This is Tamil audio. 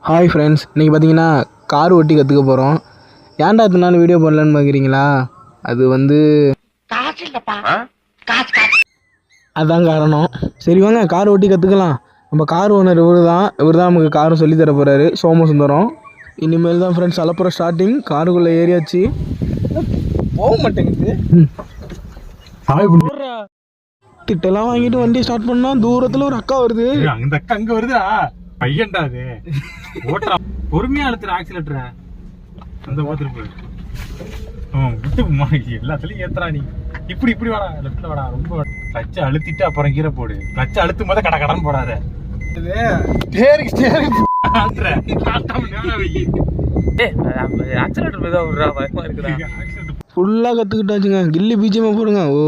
ஹாய் ஃப்ரெண்ட்ஸ், இன்றைக்கி பார்த்தீங்கன்னா கார் ஓட்டி கற்றுக்க போகிறோம். ஏன்டா இத்தனை நாள் வீடியோ போடலன்னு பார்க்குறீங்களா? அது வந்து அதான் காரணம். சரி வாங்க கார் ஓட்டி கற்றுக்கலாம். நம்ம கார் ஓனர் இவர் தான் நமக்கு காரும் சொல்லி தர போகிறாரு, சோமசுந்தரம். இனிமேல் தான் ஃப்ரெண்ட்ஸ் அலப்புற ஸ்டார்டிங். காருக்குள்ளே ஏறியாச்சு. போக மாட்டேங்குது. திட்டெல்லாம் வாங்கிட்டு வண்டி ஸ்டார்ட் பண்ணால் தூரத்தில் ஒரு அக்கா வருது. அந்த அக்கா அங்கே வருதா? பையன்டா அது. ஓட்டுறா பொறுமையா அழுத்துற ஆக்சிலேட்டர. அந்த ஓட்டுருக்கு விட்டு எல்லாத்துலயும் ஏத்துறா. நீ இப்படி வாடா, லெஃப்ட்ல வாடா. ரொம்ப கிளச்ச அழுத்திட்டு அப்புறம் கீரை போடு. கிளச்ச அழுத்தும் போது கடன் போடாத. ஃபுல்லா கத்துக்கிட்டாச்சுங்க. கில்லி பீஜமா போடுங்க. ஓ